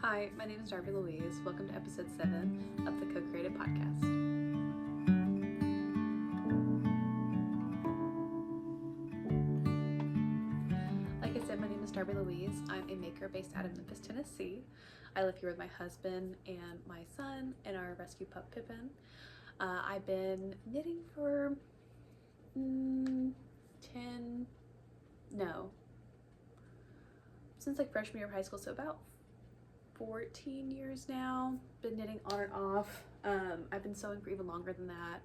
Hi, my name is Darby Louise. Welcome to episode 7 of the CoCreated podcast. Like I said, my name is Darby Louise. I'm a maker based out of Memphis, Tennessee. I live here with my husband and my son and our rescue pup Pippin. I've been knitting for since like freshman year of high school, so about 14 years now. Been knitting on and off. I've been sewing for even longer than that.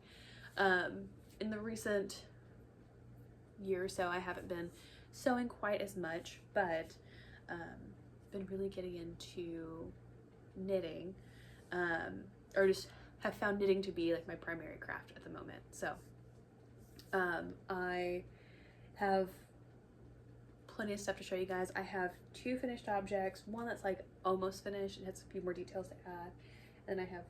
In the recent year or so, I haven't been sewing quite as much, but been really getting into knitting, or just have found knitting to be like my primary craft at the moment. So I have plenty of stuff to show you guys. I have 2 finished objects, one that's like almost finished and has a few more details to add, and I have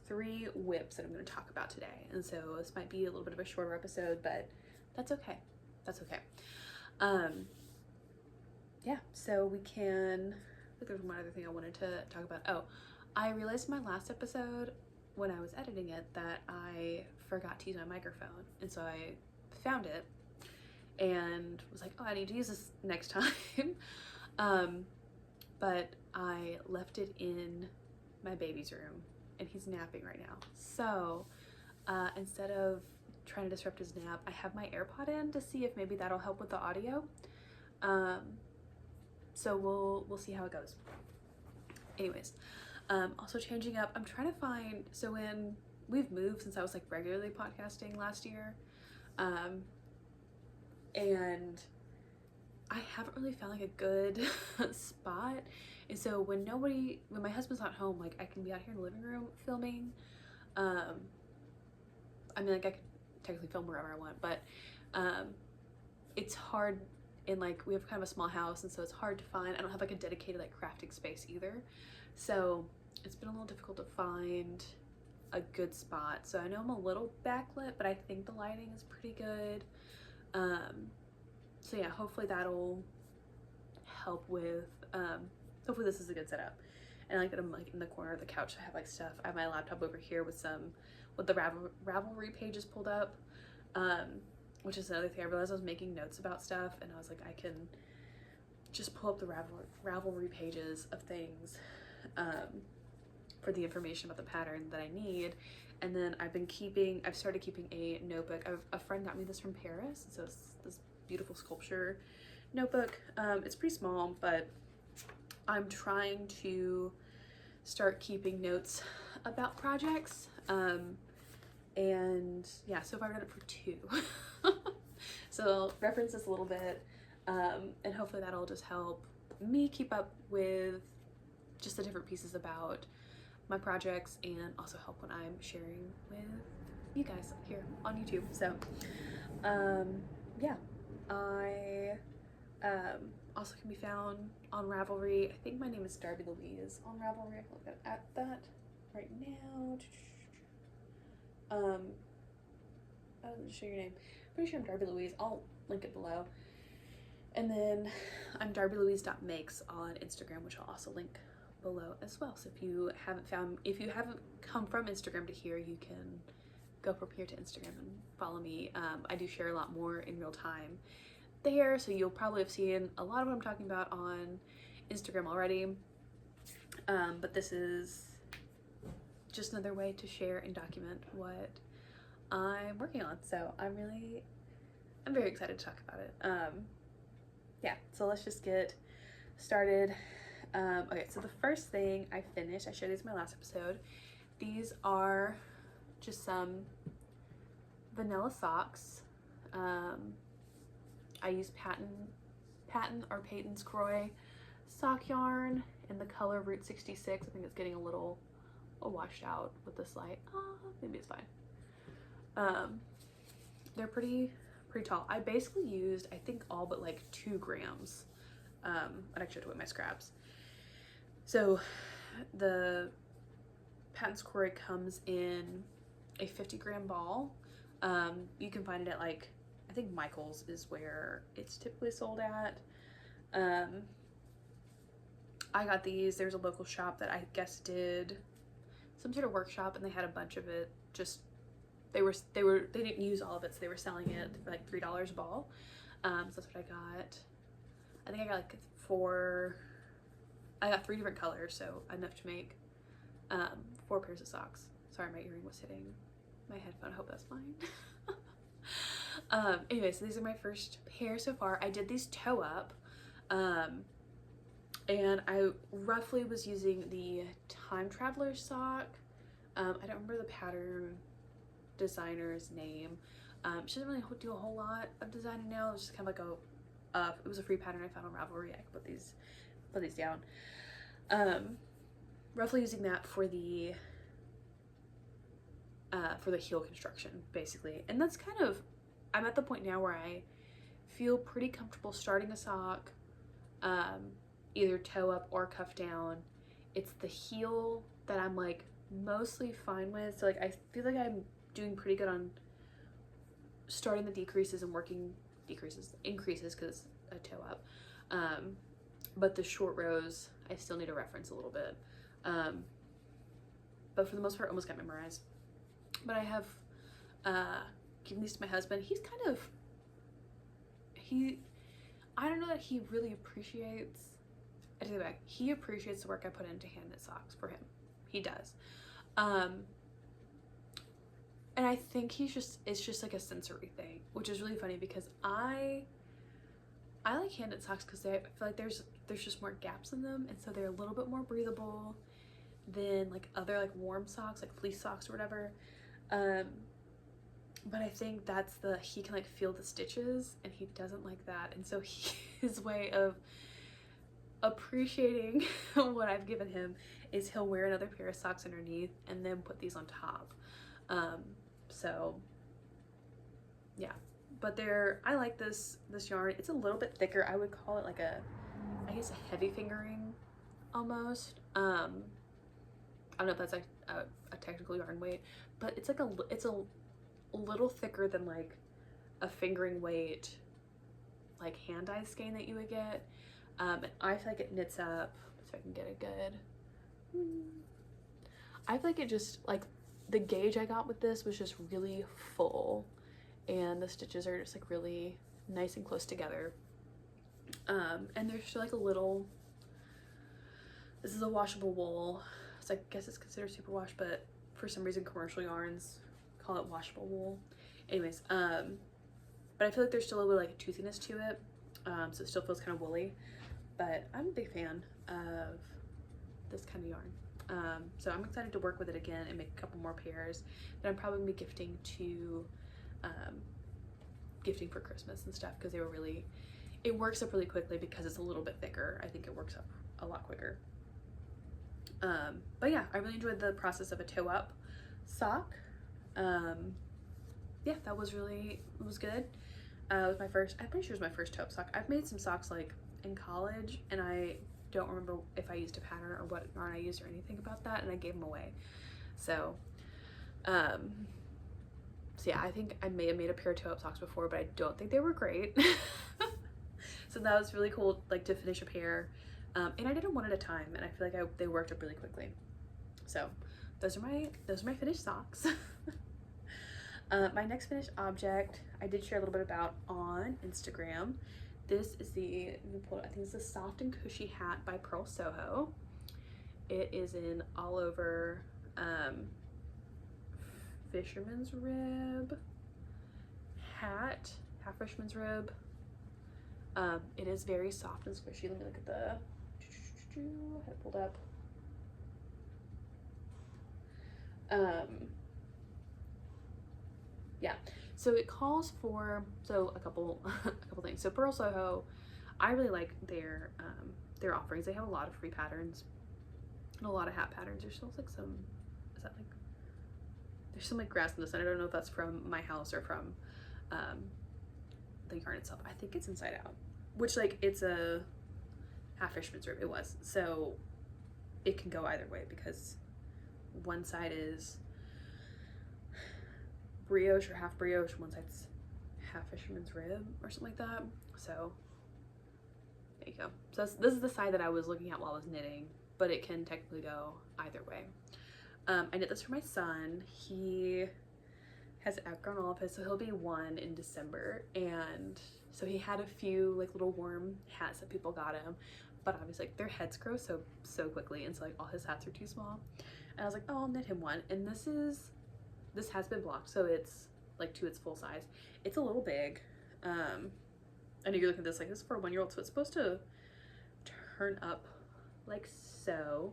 3 whips that I'm going to talk about today. And so this might be a little bit of a shorter episode, but that's okay. Yeah, so we can, I think there's one other thing I wanted to talk about. Oh, I realized in my last episode when I was editing it that I forgot to use my microphone, and so I found it and was like, oh, I need to use this next time. But I left it in my baby's room and he's napping right now. So instead of trying to disrupt his nap, I have my AirPod in to see if maybe that'll help with the audio. So we'll see how it goes. Anyways, also changing up, I'm trying to find, so when we've moved since I was like regularly podcasting last year, and I haven't really found like a good spot. And so when my husband's not home, like I can be out here in the living room filming. I mean, like I could technically film wherever I want, but it's hard, and like we have kind of a small house, and so it's hard to find. I don't have like a dedicated like crafting space either. So it's been a little difficult to find a good spot. So I know I'm a little backlit, but I think the lighting is pretty good. So yeah, hopefully that'll help with, hopefully this is a good setup. And like that I'm like in the corner of the couch, I have like stuff. I have my laptop over here with the Ravelry pages pulled up, which is another thing. I realized I was making notes about stuff, and I was like, I can just pull up the Ravelry pages of things, for the information about the pattern that I need. And then I've started keeping a notebook. A friend got me this from Paris, so it's this beautiful sculpture notebook. It's pretty small, but I'm trying to start keeping notes about projects. And yeah, so far I've got it for 2. So I'll reference this a little bit, and hopefully that'll just help me keep up with just the different pieces about my projects, and also help when I'm sharing with you guys here on YouTube. So yeah, I also can be found on Ravelry. I think my name is Darby Louise on Ravelry. I can look at that right now. I didn't show your name. Pretty sure I'm Darby Louise. I'll link it below. And then I'm darbylouise.makes on Instagram, which I'll also link below as well. So if you haven't come from Instagram to here, you can go from here to Instagram and follow me. I do share a lot more in real time there, so you'll probably have seen a lot of what I'm talking about on Instagram already, but this is just another way to share and document what I'm working on. So I'm very excited to talk about it. Yeah, so let's just get started. Okay, so the first thing I finished, I showed these in my last episode. These are just some vanilla socks. I use Patent or Peyton's Croy sock yarn in the color Route 66. I think it's getting a little washed out with this light. Maybe it's fine. They're pretty tall. I basically used, I think, all but like 2 grams. I'd actually have to weigh my scraps. So the Patents Croy comes in a 50-gram ball. You can find it at like, I think Michael's is where it's typically sold at. I got these. There's a local shop that I guess did some sort of workshop, and they had a bunch of it. Just they didn't use all of it, so they were selling it for like $3 a ball. So that's what I got. I think I got like I got 3 different colors, so enough to make 4 pairs of socks. Sorry, my earring was hitting my headphone. I hope that's fine. Anyway, so these are my first pair so far. I did these toe up, and I roughly was using the Time Traveler sock. I don't remember the pattern designer's name. She doesn't really do a whole lot of designing now. It was just kind of like it was a free pattern I found on Ravelry. I could put these down. Roughly using that for the heel construction, basically. And that's kind of, I'm at the point now where I feel pretty comfortable starting a sock, either toe up or cuff down. It's the heel that I'm like mostly fine with. So like I feel like I'm doing pretty good on starting the decreases and working increases because a toe up. But the short rows I still need to reference a little bit. But for the most part, almost got memorized. But I have given these to my husband. He's kind of, I don't know that he really appreciates, I take it back, he appreciates the work I put into hand knit socks for him. He does. And I think it's just like a sensory thing, which is really funny because I like hand knit socks because I feel like there's just more gaps in them, and so they're a little bit more breathable than like other like warm socks, like fleece socks or whatever. But I think he can like feel the stitches, and he doesn't like that, and so his way of appreciating what I've given him is he'll wear another pair of socks underneath and then put these on top. So yeah, but I like this yarn. It's a little bit thicker. I would call it like I guess a heavy fingering almost. I don't know if that's like a technical yarn weight, but it's like it's a little thicker than like a fingering weight like hand dyed skein that you would get. And I feel like it knits up, so I can get a good, I feel like it just, like, the gauge I got with this was just really full, and the stitches are just like really nice and close together. And there's still like a little, this is a washable wool, so I guess it's considered superwash, but for some reason commercial yarns call it washable wool. Anyways, but I feel like there's still a little like toothiness to it, so it still feels kind of woolly, but I'm a big fan of this kind of yarn. So I'm excited to work with it again and make a couple more pairs that I'm probably gonna be gifting for Christmas and stuff, because it works up really quickly because it's a little bit thicker. I think it works up a lot quicker. But yeah, I really enjoyed the process of a toe up sock. Yeah, it was good. It was my first, I'm pretty sure it was my first toe up sock. I've made some socks like in college, and I don't remember if I used a pattern or what yarn I used or anything about that, and I gave them away. So yeah, I think I may have made a pair of toe up socks before, but I don't think they were great. So that was really cool, like, to finish a pair. And I did them one at a time, and I feel like they worked up really quickly. So those are my finished socks. My next finished object I did share a little bit about on Instagram. This is I think it's a soft and cushy hat by Pearl Soho. It is in all over fisherman's rib hat, half fisherman's rib. It is very soft and squishy. Let me look at I had it pulled up. Yeah, so it calls for a couple things. So Pearl Soho, I really like their offerings. They have a lot of free patterns and a lot of hat patterns. There's still like some, there's some like grass in the sun. I don't know if that's from my house or from the yarn itself. I think it's inside out, which, like, it's a half fisherman's rib. It was, so it can go either way, because one side is brioche or half brioche, one side's half fisherman's rib or something like that. So There you go. So this is the side that I was looking at while I was knitting, but it can technically go either way. I knit this for my son. He has outgrown all of his, so he'll be 1 in December, and so he had a few like little warm hats that people got him, but obviously like their heads grow so quickly, and so like all his hats are too small, and I was like, oh, I'll knit him one. And this has been blocked, so it's like to its full size. It's a little big. I know you're looking at this like, this is for a 1-year-old, so it's supposed to turn up like so.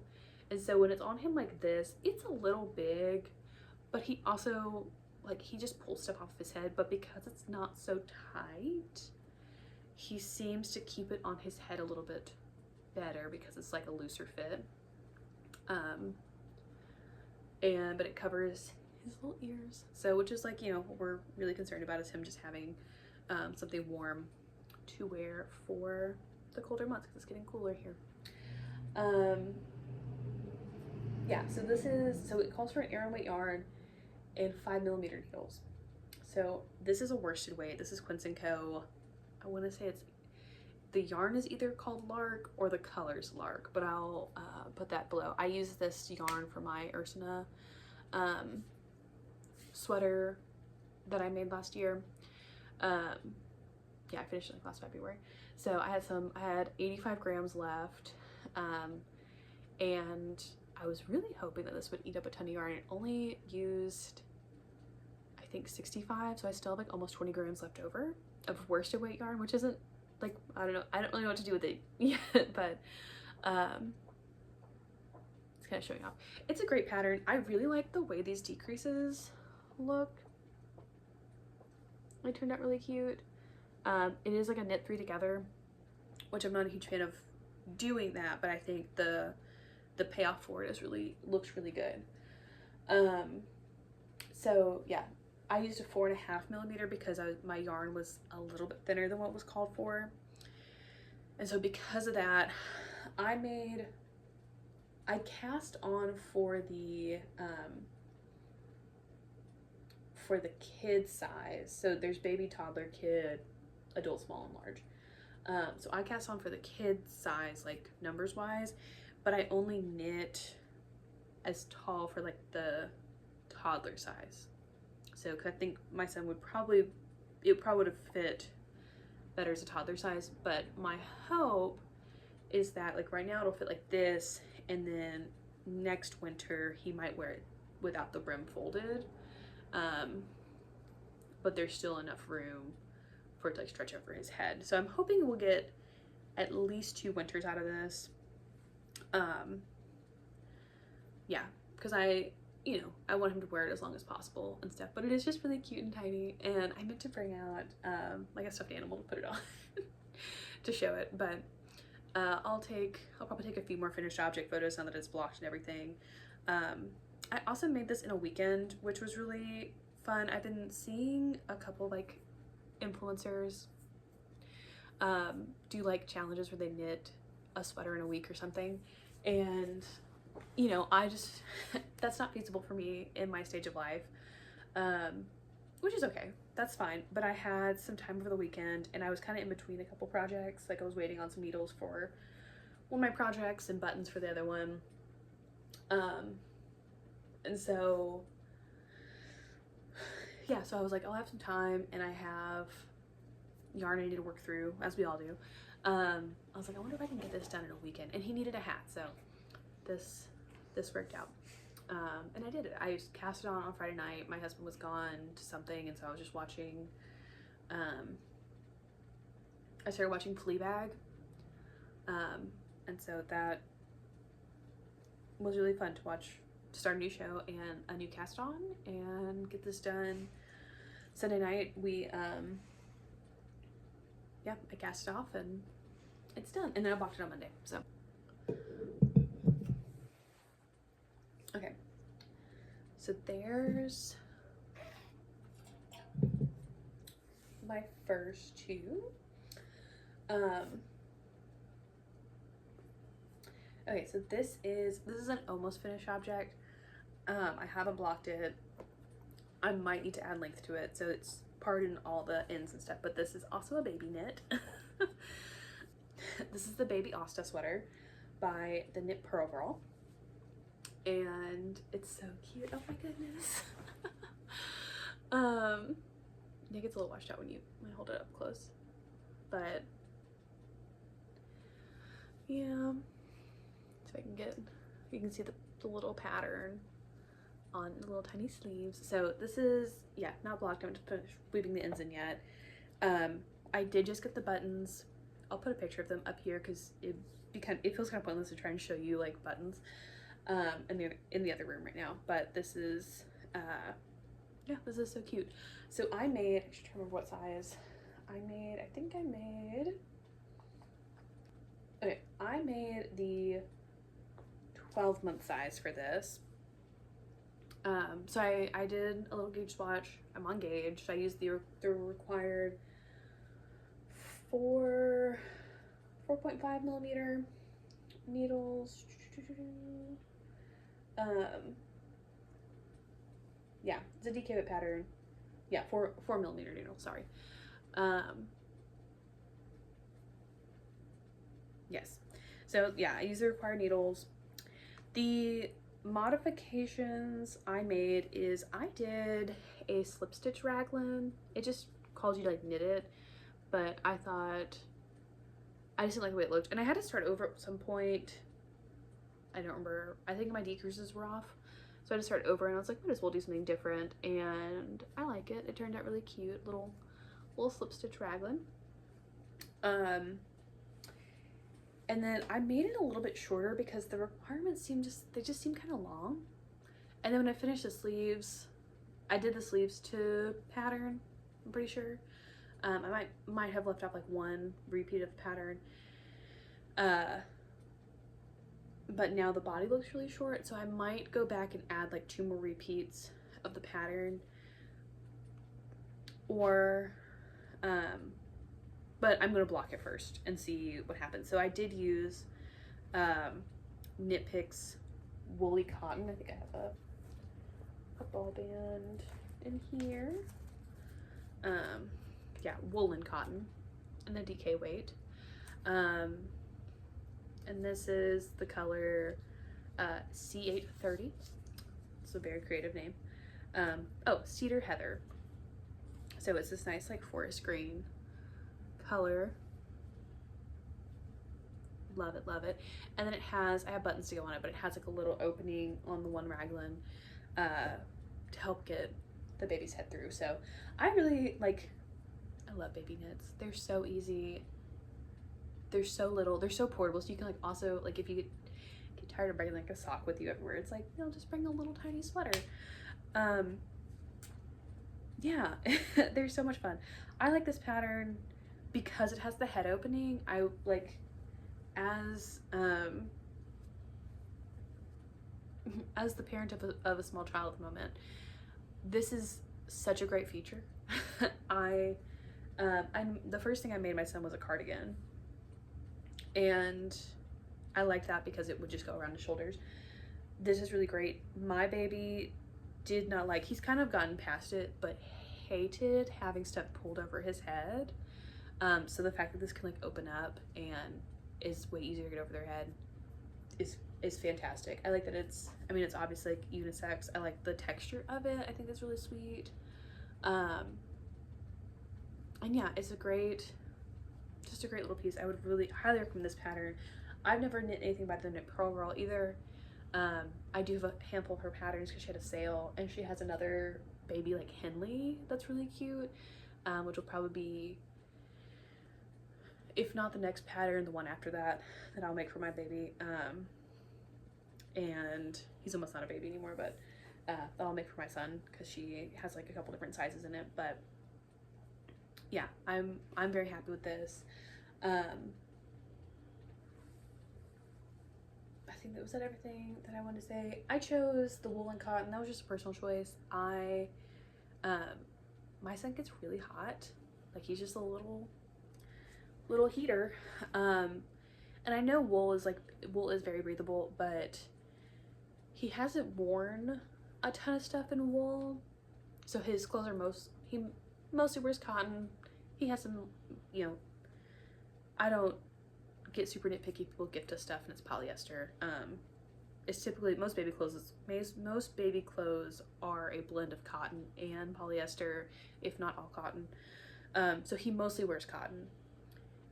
And so when it's on him like this, it's a little big, but he also, like, he just pulls stuff off his head, but because it's not so tight, he seems to keep it on his head a little bit better because it's like a looser fit. But it covers his little ears. So, which is like, you know, what we're really concerned about is him just having something warm to wear for the colder months because it's getting cooler here. Yeah, so it calls for an air and weight yarn and 5mm needles. So this is a worsted weight. This is Quince & Co. I want to say the yarn is either called Lark or the color's Lark, but I'll put that below. I use this yarn for my Aosta sweater that I made last year. Yeah, I finished it like last February. So I had 85 grams left, and I was really hoping that this would eat up a ton of yarn. It only used, I think, 65, so I still have like almost 20 grams left over of worsted weight yarn, which isn't like, I don't know, I don't really know what to do with it yet, but it's kind of showing off. It's a great pattern. I really like the way these decreases look. They turned out really cute. It is like a knit 3 together, which I'm not a huge fan of doing that, but I think the payoff for it looks really good. So yeah, I used a 4.5mm because my yarn was a little bit thinner than what was called for, and so because of that, I cast on for the kid size. So there's baby, toddler, kid, adult, small, and large. So I cast on for the kid size, like numbers wise, but I only knit as tall for like the toddler size. So, cause I think my son would probably would have fit better as a toddler size, but my hope is that like right now it'll fit like this, and then next winter he might wear it without the brim folded. But there's still enough room for it to like stretch over his head. So I'm hoping we'll get at least 2 winters out of this. Yeah, because I want him to wear it as long as possible and stuff, but it is just really cute and tiny, and I meant to bring out like a stuffed animal to put it on to show it, but I'll probably take a few more finished object photos now that it's blocked and everything. I also made this in a weekend, which was really fun. I've been seeing a couple like influencers do like challenges where they knit a sweater in a week or something, and you know, I just that's not feasible for me in my stage of life, which is okay, that's fine. But I had some time over the weekend, and I was kind of in between a couple projects. Like I was waiting on some needles for one of my projects and buttons for the other one, and so yeah, so I was like, I'll have some time, and I have yarn I need to work through, as we all do. I was like, I wonder if I can get this done in a weekend. And he needed a hat, so this worked out. And I did it. I just cast it on Friday night. My husband was gone to something, and so I was just watching, I started watching Fleabag, and so that was really fun to watch, to start a new show and a new cast on and get this done. Sunday night I cast it off and it's done, and then I blocked it on Monday. So okay, so there's my first 2. Okay, so this is an almost finished object. I haven't blocked it. I might need to add length to it, so it's parted in all the ends and stuff, but this is also a baby knit. this is the baby Aosta sweater by the Knit Pearl Girl. And it's so cute. Oh my goodness. It gets a little washed out when I hold it up close. But yeah. So I can get, you can see the little pattern on the little tiny sleeves. So this is, yeah, not blocked. I haven't finished weaving the ends in yet. I did just get the buttons. I'll put a picture of them up here because it feels kind of pointless to try and show you like buttons in the other room right now. But this is yeah, this is so cute. So I should remember what size I made. I made the 12-month size for this. So I did a little gauge swatch. I'm on gauge. I used the required 4.5 millimeter needles. Yeah, it's a DK whip pattern. Yeah, 4 millimeter needle, sorry. Yes. So yeah, I use the required needles. The modifications I made is I did a slip stitch raglan. It just calls you to like knit it, but I thought I just didn't like the way it looked, and I had to start over at some point. I don't remember. I think my decreases were off, so I had to start over, and I was like, might as well do something different, and I like it. It turned out really cute, little slip stitch raglan. And then I made it a little bit shorter because the requirements just seem kind of long. And then when I finished the sleeves, I did the sleeves to pattern, I'm pretty sure. I might have left off like one repeat of the pattern. But now the body looks really short, so I might go back and add like 2 more repeats of the pattern. Or, but I'm gonna block it first and see what happens. So I did use Knit Picks woolly cotton. I think I have a ball band in here. Yeah, woolen cotton and the DK weight. And this is the color C830. It's a very creative name. Oh, Cedar Heather. So it's this nice like forest green color. Love it, love it. And then it has, I have buttons to go on it, but it has like a little opening on the one raglan to help get the baby's head through. So I really like, I love baby knits. They're so easy. They're so little. They're so portable. So you can like also, like if you get tired of bringing like a sock with you everywhere, it's like, you know, just bring a little tiny sweater. Yeah, they're so much fun. I like this pattern because it has the head opening. I like, as the parent of a small child at the moment, this is such a great feature. The first thing I made my son was a cardigan, and I liked that because it would just go around his shoulders. This is really great. My baby did not like, he's kind of gotten past it, but hated having stuff pulled over his head. So the fact that this can like open up and is way easier to get over their head is fantastic. I like that it's, I mean, it's obviously like unisex. I like the texture of it. I think it's really sweet. And yeah, it's just a great little piece. I would really highly recommend this pattern. I've never knit anything by the Knit Pearl Girl either. I do have a handful of her patterns because she had a sale, and she has another baby like Henley that's really cute, which will probably be, if not the next pattern, the one after that I'll make for my baby. And he's almost not a baby anymore, but that I'll make for my son because she has like a couple different sizes in it. But yeah, I'm very happy with this. I think that was everything that I wanted to say. I chose the wool and cotton. That was just a personal choice. My son gets really hot. Like, he's just a little heater. And I know wool is very breathable, but he hasn't worn a ton of stuff in wool. So his clothes are he mostly wears cotton. He has some, you know, I don't get super nitpicky, people gift us stuff and it's polyester. It's typically, most baby clothes are a blend of cotton and polyester, if not all cotton. So he mostly wears cotton.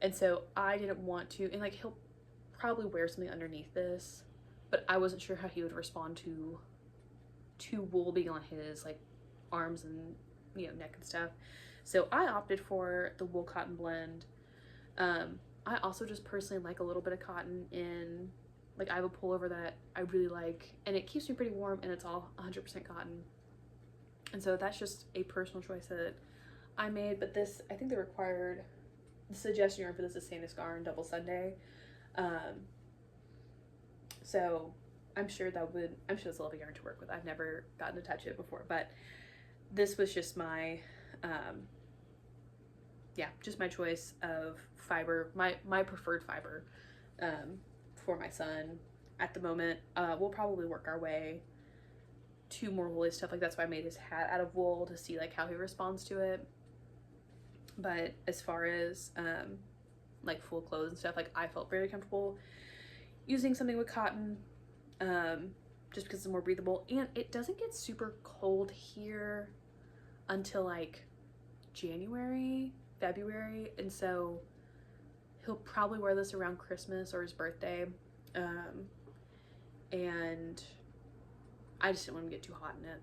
And so I didn't want to, and like he'll probably wear something underneath this, but I wasn't sure how he would respond to wool being on his like arms and, you know, neck and stuff. So I opted for the wool cotton blend. I also just personally like a little bit of cotton in, like I have a pullover that I really like and it keeps me pretty warm and it's all 100% cotton. And so that's just a personal choice that I made, but this, I think the suggestion yarn for this is Sandus Garn Double Sunday. So I'm sure that's a lovely yarn to work with. I've never gotten to touch it before, but this was just my, just my choice of fiber, my preferred fiber, for my son at the moment. We'll probably work our way to more woolly stuff. Like that's why I made his hat out of wool, to see like how he responds to it. But as far as like full clothes and stuff, like I felt very comfortable using something with cotton, just because it's more breathable, and it doesn't get super cold here until like January, February, and so he'll probably wear this around Christmas or his birthday, and I just didn't want him to get too hot in it.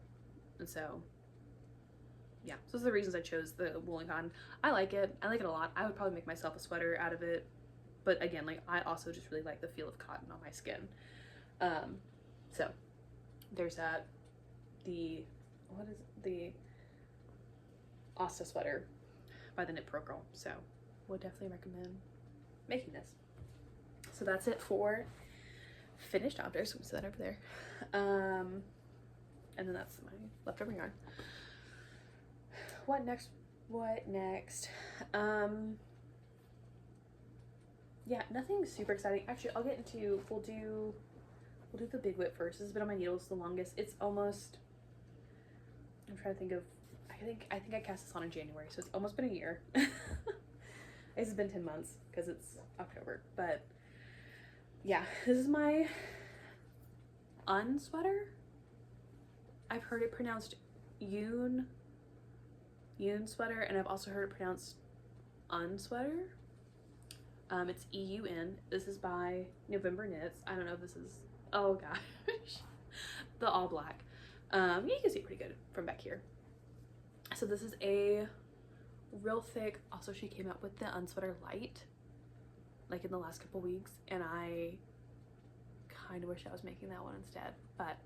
And so yeah, so those are the reasons I chose the wool and cotton. I like it a lot. I would probably make myself a sweater out of it, but again, like I also just really like the feel of cotton on my skin. So there's that. The Aosta sweater by the Knit Pro Girl. So would definitely recommend making this. So that's it for finished objects. We set that over there. And then that's my leftover yarn. What next? Yeah, nothing super exciting. Actually, I'll get into, we'll do the big whip first. This has been on my needles the longest. It's almost, I'm trying to think of, I think I cast this on in January, so it's almost been a year. It's been 10 months because it's October, but yeah, this is my unsweater. I've heard it pronounced Yoon sweater, and I've also heard it pronounced unsweater. It's EUN. This is by November Knits. I don't know if this is, oh gosh, the all black. Yeah, you can see it pretty good from back here. So this is a real thick, also she came out with the unsweater light like in the last couple weeks, and I kind of wish I was making that one instead, but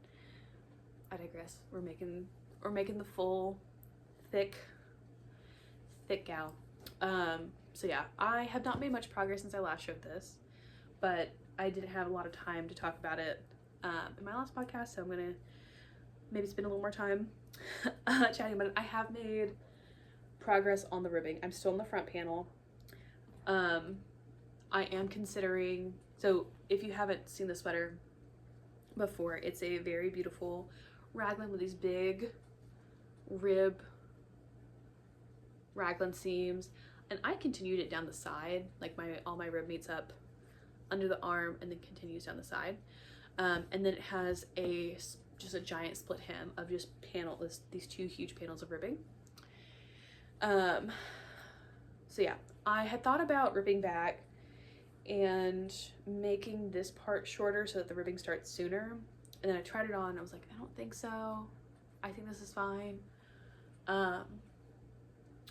I digress. We're making the full thick gal. So yeah, I have not made much progress since I last showed this, but I didn't have a lot of time to talk about it in my last podcast, so I'm gonna maybe spend a little more time chatting about it. I have made progress on the ribbing. I'm still on the front panel. I am considering, so if you haven't seen the sweater before, it's a very beautiful raglan with these big rib raglan seams, and I continued it down the side, like all my rib meets up under the arm and then continues down the side, and then it has just a giant split hem of just these two huge panels of ribbing. So yeah, I had thought about ripping back and making this part shorter so that the ribbing starts sooner, and then I tried it on and I was like, I don't think so, I think this is fine.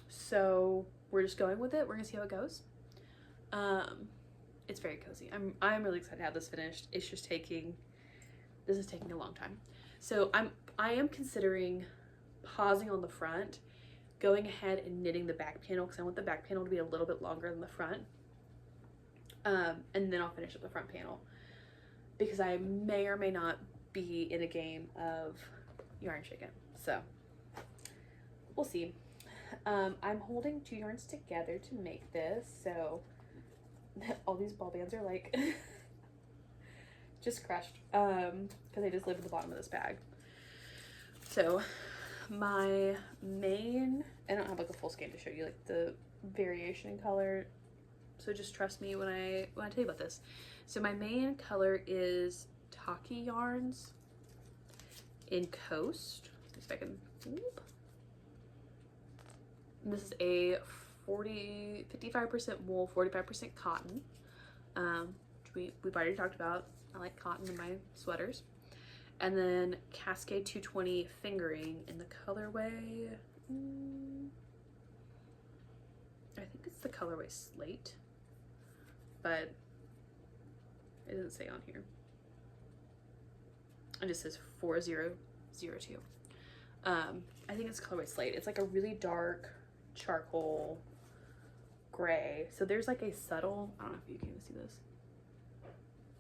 So we're just going with it. We're gonna see how it goes. It's very cozy. I'm really excited to have this finished. It's just this is taking a long time. So I am considering pausing on the front, going ahead and knitting the back panel, because I want the back panel to be a little bit longer than the front. And then I'll finish up the front panel, because I may or may not be in a game of yarn chicken. So we'll see. I'm holding two yarns together to make this, so all these ball bands are like just crushed, because I just live at the bottom of this bag. So my main, I don't have like a full skein to show you like the variation in color, So just trust me when I tell you about this. So my main color is Taki Yarns in Coast. Let me see if I can, whoop. And this is a 55% wool, 45% cotton, which we've already talked about. I like cotton in my sweaters. And then Cascade 220 fingering in the colorway, I think it's the colorway Slate, but it doesn't say on here. It just says 4002. I think it's colorway Slate. It's like a really dark charcoal gray. So there's like a subtle, I don't know if you can even see this.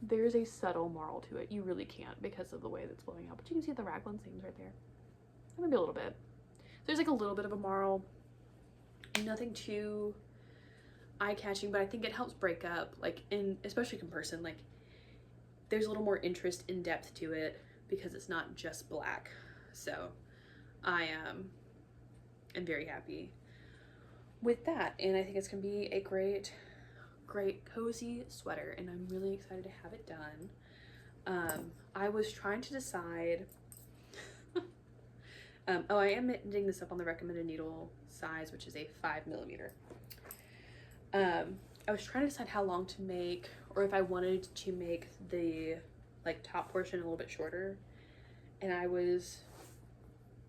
There's a subtle marl to it. You really can't because of the way that's blowing out, but you can see the raglan seams right there. Maybe a little bit. There's like a little bit of a marl. Nothing too eye-catching, but I think it helps break up, like, especially in person, like, there's a little more interest in depth to it because it's not just black. So I am very happy with that, and I think it's gonna be a great cozy sweater, and I'm really excited to have it done. I was trying to decide oh, I am knitting this up on the recommended needle size, which is a 5mm. I was trying to decide how long to make, or if I wanted to make the like top portion a little bit shorter, and I was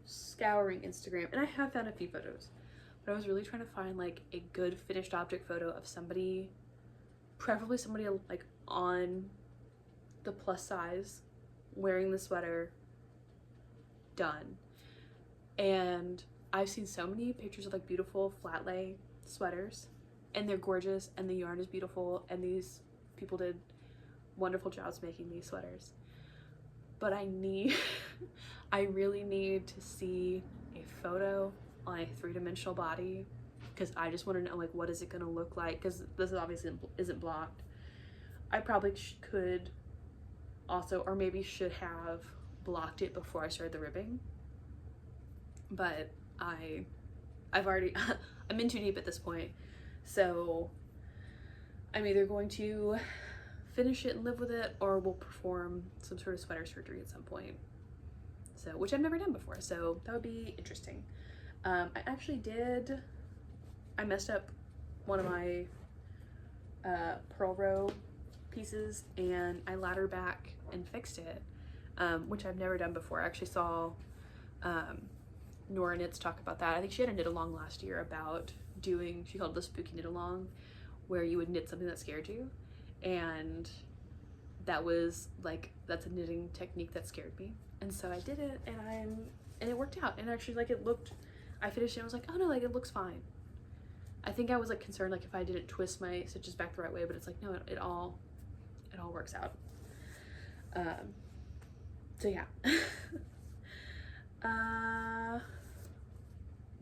scouring Instagram, and I have found a few photos, but I was really trying to find like a good finished object photo of somebody, preferably somebody like on the plus size, wearing the sweater done. And I've seen so many pictures of like beautiful flat lay sweaters, and they're gorgeous, and the yarn is beautiful, and these people did wonderful jobs making these sweaters. But I really need to see a photo on a 3-dimensional body, because I just want to know, like, what is it going to look like, because this obviously isn't blocked. I probably could also, or maybe should have blocked it before I started the ribbing, but I've already I'm in too deep at this point, so I'm either going to finish it and live with it, or we'll perform some sort of sweater surgery at some point, so, which I've never done before, so that would be interesting. I messed up one of my purl row pieces, and I laddered back and fixed it, which I've never done before. I actually saw Nora Knits talk about that. I think she had a knit along last year about doing, she called it the spooky knit along, where you would knit something that scared you, and that was like, that's a knitting technique that scared me, and so I did it, and it worked out, and actually, like, it looked, I finished it and I was like, oh no, like, it looks fine. I think I was like concerned like if I didn't twist my stitches back the right way, but it's like, no, it all works out. So yeah.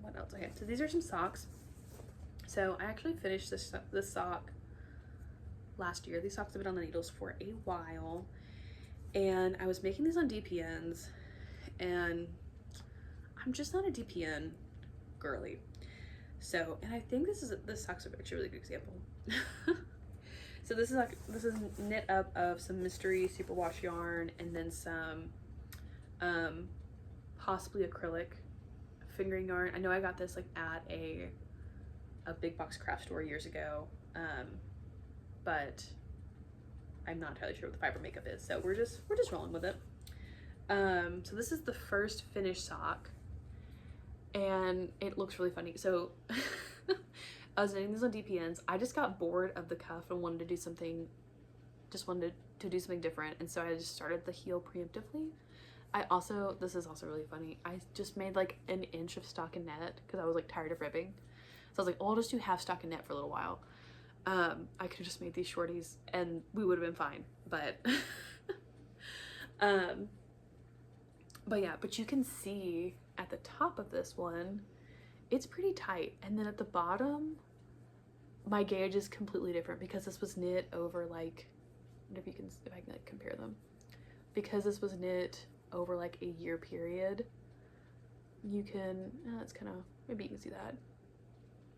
What else? Okay, so these are some socks. So I actually finished this sock last year. These socks have been on the needles for a while, and I was making these on DPNs, and I'm just not a DPN girly. So, and I think this socks are actually a really good example. So this is knit up of some mystery superwash yarn, and then some possibly acrylic fingering yarn. I know I got this like at a big box craft store years ago, but I'm not entirely sure what the fiber makeup is, so we're just rolling with it. So this is the first finished sock, and it looks really funny. So I was knitting these on DPNs. I just got bored of the cuff and wanted to do something different, and so I just started the heel preemptively. This is also really funny, I just made like an inch of stockinette because I was like tired of ribbing, so I was like, oh, I'll just do half stockinette for a little while. I could have just made these shorties and we would have been fine, but but yeah, but you can see at the top of this one, it's pretty tight, and then at the bottom, my gauge is completely different because this was knit over like, if I can like compare them, because this was knit over like a year period. You can, it's kind of, maybe you can see that.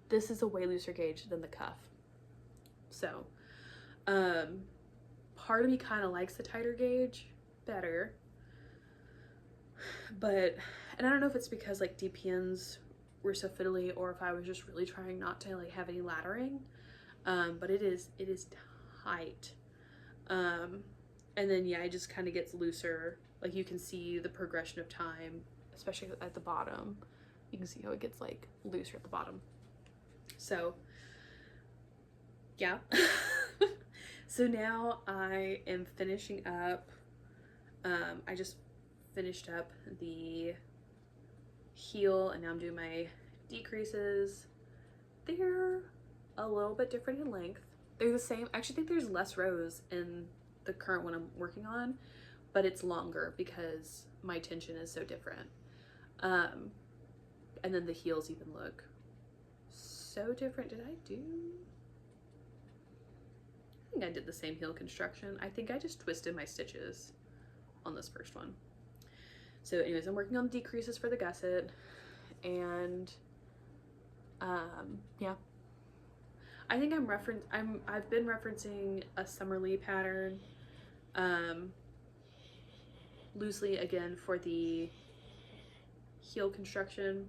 This is a way looser gauge than the cuff. So, part of me kind of likes the tighter gauge better, but, and I don't know if it's because like DPNs were so fiddly or if I was just really trying not to like have any laddering, but it is tight. And then yeah, it just kind of gets looser. Like you can see the progression of time, especially at the bottom. You can see how it gets like looser at the bottom. So yeah. So now I am finishing up, I just finished up the heel and now I'm doing my decreases. They're a little bit different in length. They're the same. I actually think there's less rows in the current one I'm working on, but it's longer because my tension is so different. And then the heels even look so different. Did I do? I think I did the same heel construction. I think I just twisted my stitches on this first one. So anyways, I'm working on decreases for the gusset, and yeah. I think I've been referencing a Summerlee pattern loosely again for the heel construction,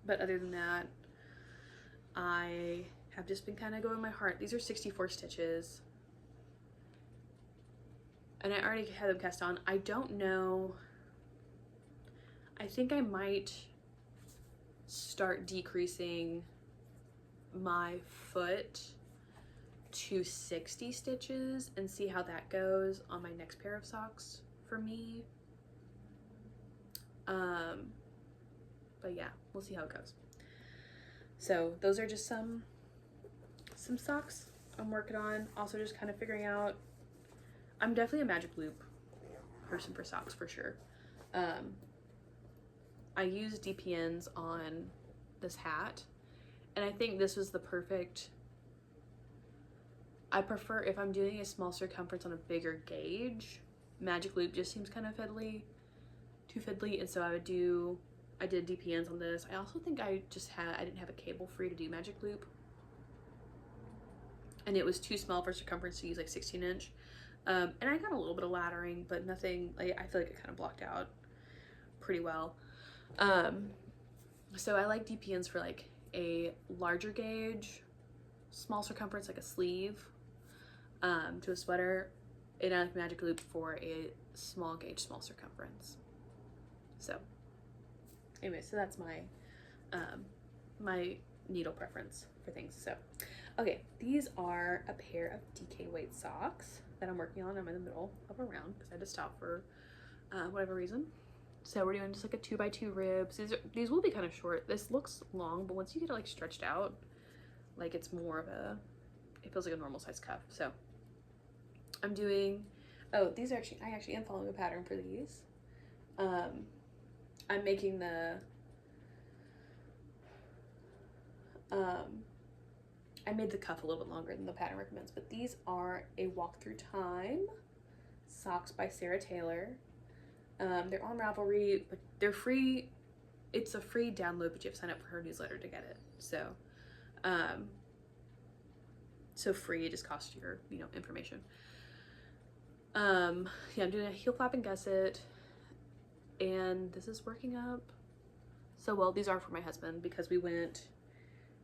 but other than that, I have just been kind of going by heart. These are 64 stitches and I already had them cast on. I don't know, I think I might start decreasing my foot to 60 stitches and see how that goes on my next pair of socks for me. But yeah, we'll see how it goes. So those are just some socks I'm working on. Also just kind of figuring out, I'm definitely a magic loop person for socks for sure. I use DPNs on this hat, and I think this was the perfect, I prefer if I'm doing a small circumference on a bigger gauge, magic loop just seems kind of too fiddly, and so I did DPNs on this. I also think I didn't have a cable free to do magic loop, and it was too small for circumference to use like 16-inch. And I got a little bit of laddering, but nothing, like, I feel like it kind of blocked out pretty well. So I like DPNs for like a larger gauge, small circumference, like a sleeve, to a sweater, and I like magic loop for a small gauge, small circumference. So anyway, so that's my my needle preference for things. So okay, these are a pair of DK weight socks that I'm working on. I'm in the middle of a round because I had to stop for whatever reason. So we're doing just like a 2x2 ribs. These will be kind of short. This looks long, but once you get it like stretched out, like it's more of a, it feels like a normal size cuff. So I'm doing, oh, these are actually, I actually am following a pattern for these. I'm making the, I made the cuff a little bit longer than the pattern recommends, but these are a walk through time socks by Sarah Taylor. They're on Ravelry, but they're free. It's a free download, but you have to sign up for her newsletter to get it. So, so free, it just costs your, information. Yeah, I'm doing a heel flap and gusset, and this is working up so well. These are for my husband because we went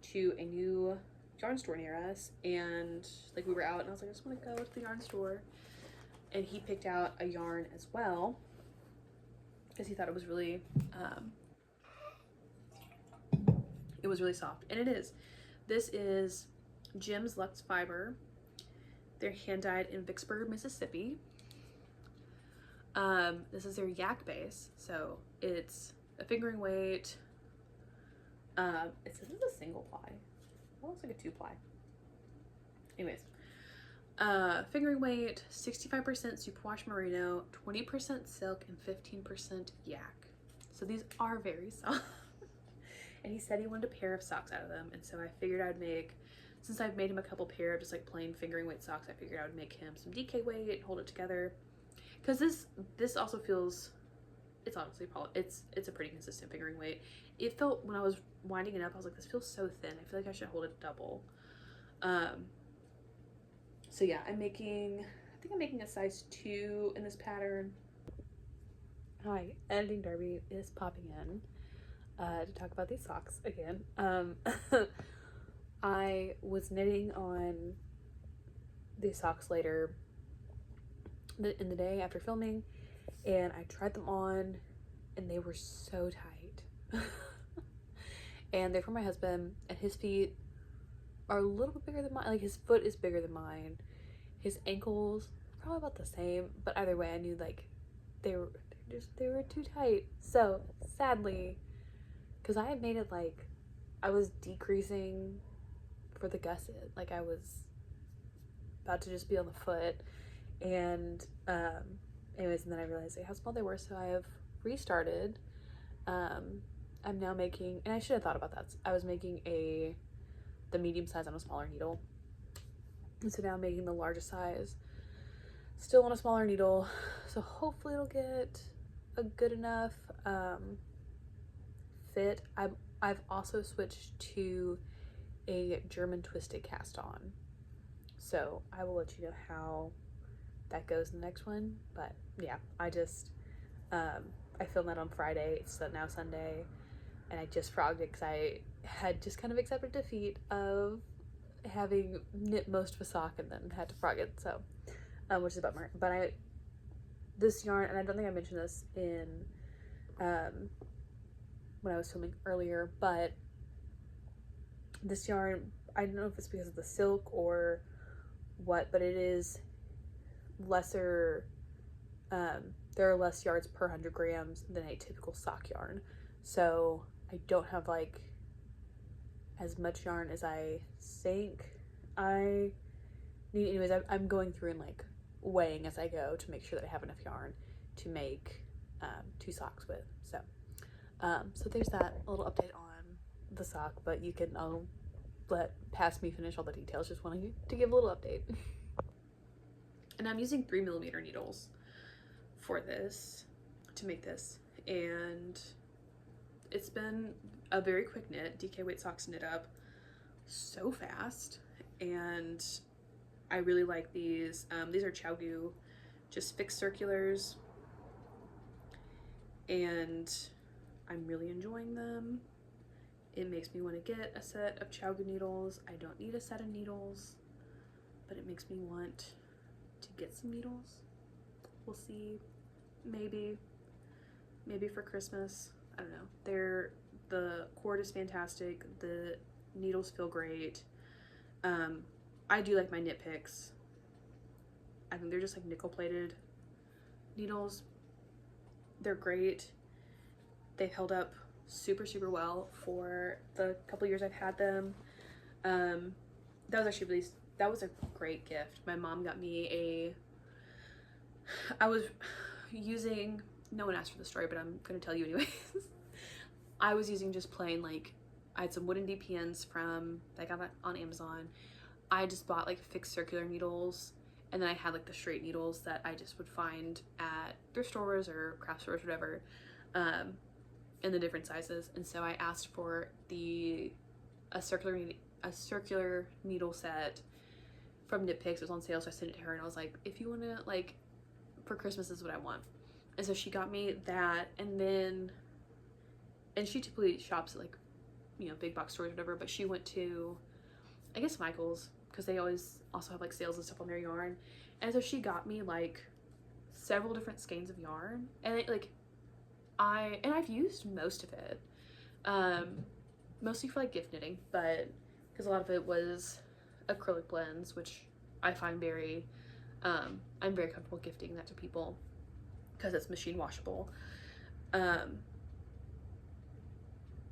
to a new yarn store near us, and like we were out and I was like, I just want to go to the yarn store, and he picked out a yarn as well because he thought it was really soft, and it is. This is Jim's Luxe Fiber. They're hand dyed in Vicksburg, Mississippi. This is their yak base, so it's a fingering weight. It says it's a single ply. It looks like a 2-ply. Anyways, fingering weight, 65% superwash merino, 20% silk, and 15% yak. So these are very soft. And he said he wanted a pair of socks out of them, and so I figured I'd make, since I've made him a couple pair of just like plain fingering weight socks, I figured I would make him some DK weight and hold it together. Because this also feels, it's honestly, it's a pretty consistent fingering weight. It felt, when I was winding it up, I was like, this feels so thin. I feel like I should hold it double. So yeah, I think I'm making a size 2 in this pattern. Hi, Editing Darby is popping in to talk about these socks again. I was knitting on these socks later in the day after filming, and I tried them on, and they were so tight. And they're for my husband, and his feet are a little bit bigger than mine. Like, his foot is bigger than mine. His ankles probably about the same, but either way, I knew like they were too tight. So sadly, because I had made it like I was decreasing for the gusset, like I was about to just be on the foot, and anyways, and then I realized like how small they were, so I have restarted. I'm now making, and I should have thought about that. I was making the medium size on a smaller needle, and so now I'm making the largest size still on a smaller needle, so hopefully it'll get a good enough fit. I've also switched to a German twisted cast on, so I will let you know how that goes in the next one. But yeah, I filmed that on Friday. It's now Sunday, and I just frogged it because I had just kind of accepted defeat of having knit most of a sock and then had to frog it, so which is a bummer. But this yarn, and I don't think I mentioned this in when I was filming earlier, but this yarn, I don't know if it's because of the silk or what, but it is lesser, there are less yards per 100 grams than a typical sock yarn, so I don't have like as much yarn as I think I need. Anyways, I'm going through and like weighing as I go to make sure that I have enough yarn to make 2 socks with. So there's that, a little update on the sock, but you can let past me finish all the details. Just wanting to give a little update. And I'm using 3mm needles for this, to make this, and it's been a very quick knit. DK Weight Socks knit up so fast, and I really like these. These are Chow-Gu, just fixed circulars, and I'm really enjoying them. It makes me want to get a set of Chow-Gu needles. I don't need a set of needles, but it makes me want to get some needles. We'll see. Maybe for Christmas. I don't know. The cord is fantastic. The needles feel great. I do like my knit picks. I think they're just like nickel plated needles. They're great. They've held up super well for the couple years I've had them. That was a great gift. My mom got me no one asked for the story, but I'm gonna tell you anyways. I was using just plain, like, I had some wooden DPNs that I got on Amazon. I just bought like fixed circular needles, and then I had like the straight needles that I just would find at thrift stores or craft stores, whatever, in the different sizes. And so I asked for a circular needle set from Knit Picks. It was on sale, so I sent it to her, and I was like, if you want to, like, for Christmas, this is what I want. And so she got me that, and she typically shops at, like, you know, big box stores or whatever, but she went to, I guess, Michael's, because they always also have like sales and stuff on their yarn. And so she got me like several different skeins of yarn, and I've used most of it, mostly for like gift knitting, but because a lot of it was acrylic blends, which I find I'm very comfortable gifting that to people because it's machine washable.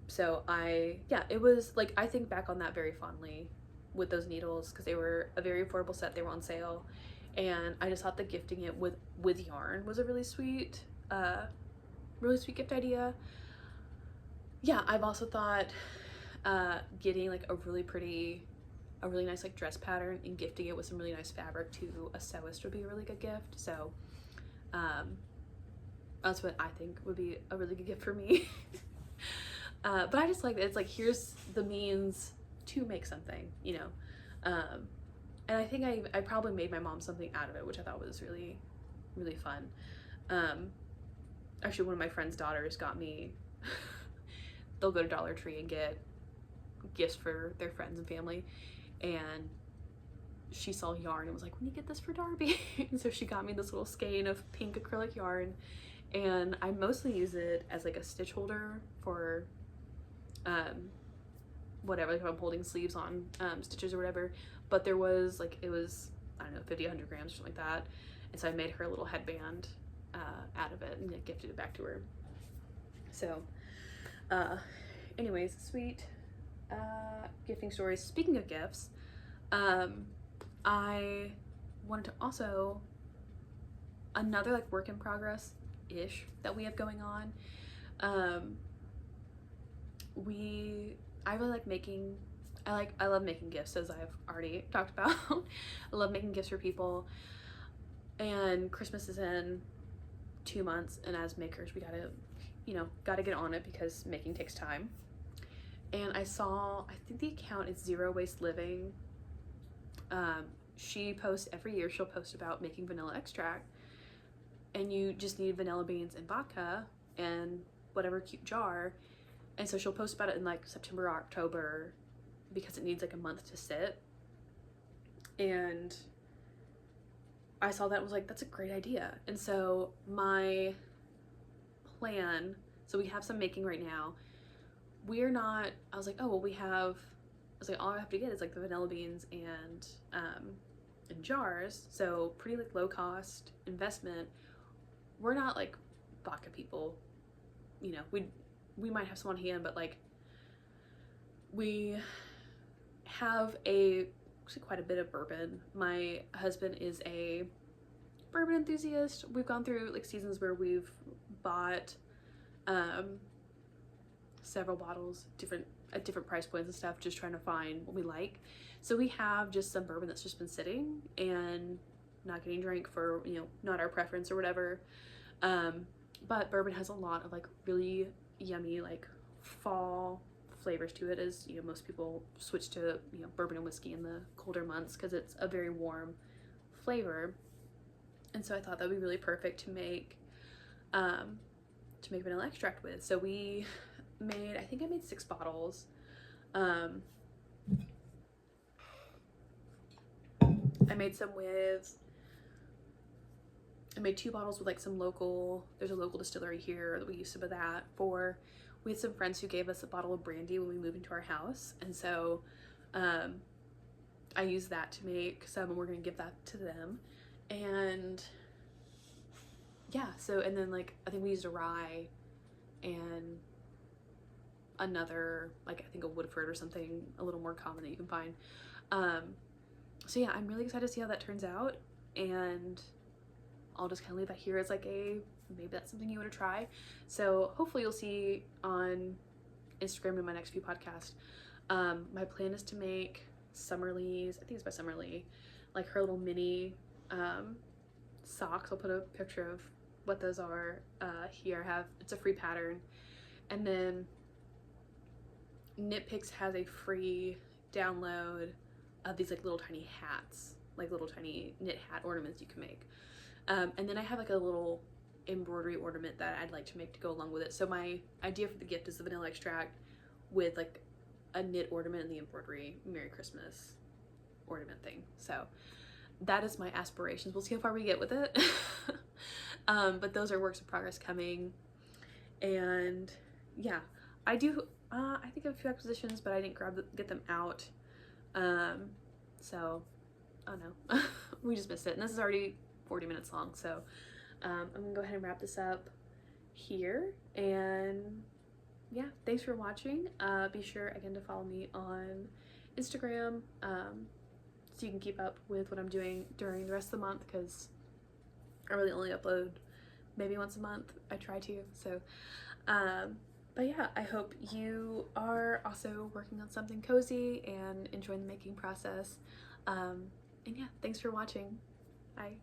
So it was like, I think back on that very fondly with those needles, because they were a very affordable set. They were on sale, and I just thought that gifting it with yarn was a really sweet gift idea. Yeah, I've also thought getting like a really nice like dress pattern and gifting it with some really nice fabric to a sewist would be a really good gift. So that's what I think would be a really good gift for me. But I just like, it's like, here's the means to make something, you know. And I think I probably made my mom something out of it, which I thought was really, really fun. Actually, one of my friend's daughters got me, they'll go to Dollar Tree and get gifts for their friends and family, and she saw yarn and was like, when you get this for Darby? And so she got me this little skein of pink acrylic yarn, and I mostly use it as like a stitch holder for whatever, like if I'm holding sleeves on stitches or whatever. But there was like, it was, I don't know, 50, 100 grams or something like that, and so I made her a little headband out of it and like, gifted it back to her. So anyways, sweet gifting stories. Speaking of gifts, I wanted to also, another like work in progress ish that we have going on. I really like making, I love making gifts, as I've already talked about. I love making gifts for people, and Christmas is in 2 months, and as makers we gotta get on it because making takes time. And I think the account is Zero Waste Living. She posts every year, she'll post about making vanilla extract, and you just need vanilla beans and vodka and whatever cute jar. And so she'll post about it in like September or October because it needs like a month to sit. And I saw that and was like, that's a great idea. And so my plan, so we have some making right now. I was like, oh, well, I was like, all I have to get is like the vanilla beans and jars. So pretty like low cost investment. We're not like vodka people, you know, we might have some on hand, but like we have actually quite a bit of bourbon. My husband is a bourbon enthusiast. We've gone through like seasons where we've bought several bottles at different price points and stuff, just trying to find what we like. So we have just some bourbon that's just been sitting and not getting drank for, you know, not our preference or whatever. But bourbon has a lot of like really yummy like fall flavors to it, as you know, most people switch to, you know, bourbon and whiskey in the colder months because it's a very warm flavor. And so I thought that would be really perfect to make vanilla extract with. So I think I made 6 bottles. I made 2 bottles with like there's a local distillery here that we use some of that for. We had some friends who gave us a bottle of brandy when we moved into our house, and so I used that to make some, and we're gonna give that to them. And yeah, so, and then like I think we used a rye and another, like I think a Woodford or something a little more common that you can find. So yeah, I'm really excited to see how that turns out, and I'll just kind of leave that here as like maybe that's something you want to try. So hopefully you'll see on Instagram in my next few podcasts. My plan is to make Summerlee's, I think it's by Summerlee, like her little mini socks. I'll put a picture of what those are here. It's a free pattern. And then Knitpicks has a free download of these like little tiny hats, like little tiny knit hat ornaments you can make. And then I have like a little embroidery ornament that I'd like to make to go along with it. So my idea for the gift is the vanilla extract with like a knit ornament and the embroidery Merry Christmas ornament thing. So that is my aspirations. We'll see how far we get with it. But those are works in progress coming. And yeah, I think I have a few acquisitions, but I didn't get them out. So, oh no, we just missed it. And this is already 40 minutes long. So I'm gonna go ahead and wrap this up here. And yeah, thanks for watching. Be sure again to follow me on Instagram, so you can keep up with what I'm doing during the rest of the month, because I really only upload maybe once a month. I try to. So but yeah, I hope you are also working on something cozy and enjoying the making process. And yeah, thanks for watching. Bye.